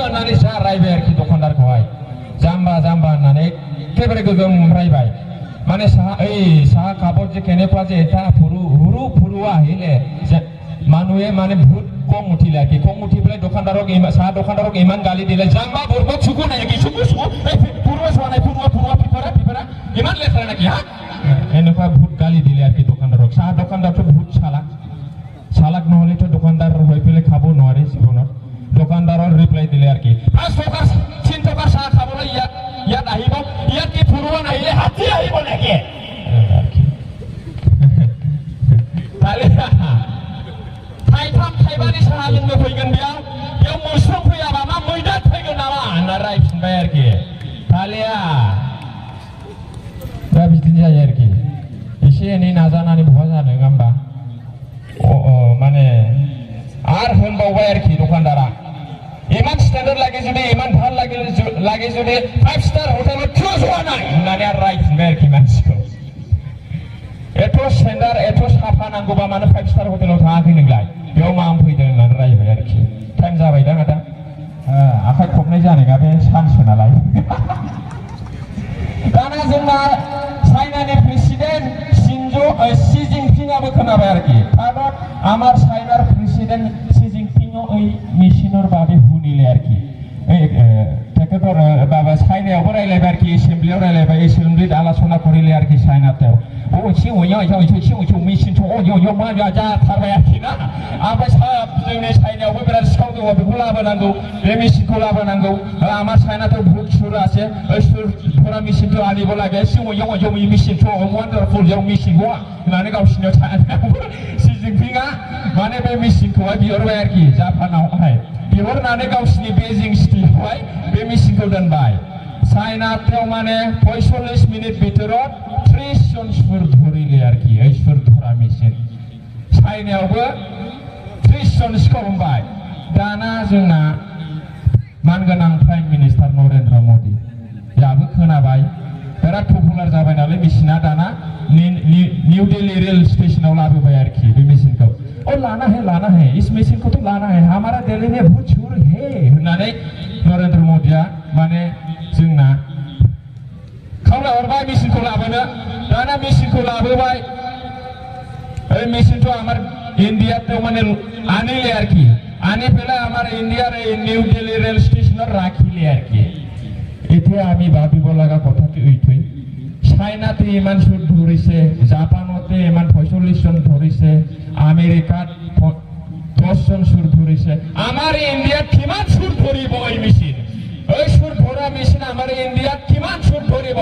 होननानै जा रायबाय आरोखि दखानदारखौहाय जाम्बा जाम्बा होननानै एखेबारे गोगोम रायबाय माने साहा कापत जे केनेकुवा जे এটা হুৰু ফুৰুৱা আহিলে মানুহে মানে বহুত কম উঠিলে আর কি কম উঠি পেলাই দোকানদারক চাহ দোকানদারক ইমান গালি দিলে জাম্বা বরবত চুকু নাই কি চুকু পুরো সোয়া নাই পুরো পিপরা ইমান লেখা নাকি হ্যাঁ এনেকুৱা বহুত গালি দিলে আর কি দোকানদারক চাহ দোকানদারটো বহুত চালাক নহলে তো দোকানদার হৈ পেলাই খাব নোৱাৰে জীৱনত দোকানদাৰৰ ৰিপ্লাই দিলে আর কি 5 টকা 3 টকা চাহ খাবলৈ ইয়াত আহিব ইয়াত কি ফুৰুৱা নাহিলে হাতী আহিব নেকি তাহলে थाइथाम थाइबानि साहा लोंनो फैगोन बेयाव मोस्रोम फैयाबा मा मैदेर फैगोन नामा होनना रायफिनबाय आरोखि थालिया दा बिदिनो जायो आरोखि एसे एनै नाजानानै बहा जानो नङा होमबा माने आर होनबावबाय आरोखि दखानदारा इमान स्टेन्डार्ड लागे जुदि इमान ভাল लागे जुदि 5 स्टार हटेलाव क्लोज होआ नाय होननानै आरो रायफिनबाय आरोखि मानसिखौ एथ' स्टेन्डार्ड एथ' साफा नांगौबा मानो 5 स्टार हटेलाव थाङाखै नोंलाय बेयाव मा फैदों होननानै रायबाय आरोखि टाइम जाबाय दा आदा आखाइ खबनाय जानाया बे सानसो नालाय दाना जोंना चाइनानि प्रेसिडेन्ट শি জিনপিংआबो खोनाबाय आरोखि भारत আমার চাইনার প্রেসিডেন্ট শি জিনপিংও ওই মেশিনের বাদে শুনিলে आरोखि তেখেতৰ বাবা চাইনাयावबो रायलायबाय आरोखि एसेम्ब्लियाव रायलायबाय एसेम्ब्लित आलोचना करिले आरोखि चाइनायाव जाथारबाय आरोखि ना ओमफ्राय जोंनि चाइनायावबो बिराद सिखाव दङ बेखौ लाबोनांगौ बे मेसिनखौ लाबोनांगौ আমার চাইনাতে বহুত সুর আছে ওই সুর थोड़ा मेसिनखौ आनिबो लागे सिङाव मेसिनखौ वान्डारफुल जों मेसिनखौ होननानै गावसिनियाव शि जिनपिंआ माने बे मेसिनखौहाय बिहरबाय आरोखि जापानावहाय बिहरनानै गावसिनि बेजिं सिटियावहाय बे मेसिनखौ दोनबाय चाइनायाव माने 45 मिनिट भितराव 30 जन सुर धरिले आरोखि ओइ सुर धरा मेसिन चाइनायावबो 30 जन सिखाव हमबाय दाना जोंना मानगोनां प्राइम मिनिस्टार नरेन्द्र मदि याबो खोनाबाय बिराद पपुलार जाबाय नालाय मेसिना दाना न्यू दिल्ली रेल स्टेशनाव लाबोबाय आरोखि बे मेसिनखौ लाना है इस मेसिन को तो लाना है हमारा दिल्ली में बहुत सुर है होननानै नरेन्द्र मदिया माने जोंना खावला हरबाय मेसिनखौ लाबोनो दाना मेसिनखौ लाबोबाय ओइ मेसिनखौ आमार इन्डियायाव माने आनिले आरोखि आनी पेला आमार इन्डियार निउ दिल्ली रेल स्टेशनाव राखिले आरोखि एथे आमी भाबिब लागা কথাটি এইটোই চাইনাতে ইমান সুদ ধৰিছে জাপানতে ইমান 45 জন ধৰিছে আমেৰিকাত 10 জন সুদ ধৰিছে আমাৰ ইণ্ডিয়াত কিমান সুদ ধৰিব এই মেচিন ওই সুদ ধৰা মেচিন আমাৰ ইণ্ডিয়াত কিমান সুদ ধৰিব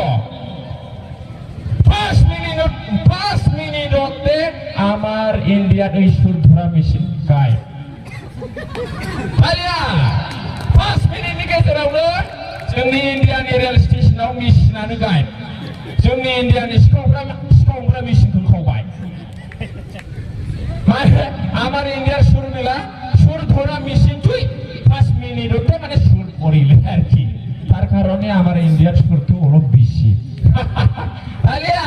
5 মিনিটতে আমাৰ ইণ্ডিয়াত এই সুদ ধৰা মেচিন গায় আলিয়া 5 মিনিটनि गेजेरावनो जोंनि इन्डियानि रेल स्टेशनाव मेसिनानो गाय जोंनि इन्डियानि सिखावग्रा मेसिनखौ खावबाय माने আমার ইন্ডিয়ার সুর মিলা সুর ধরা মেশিন তুই 5 মিনিটতে মানে সুর করিলে আর কি তার কারণে আমার ইন্ডিয়ার সুরটা হলো বেশি আলিয়া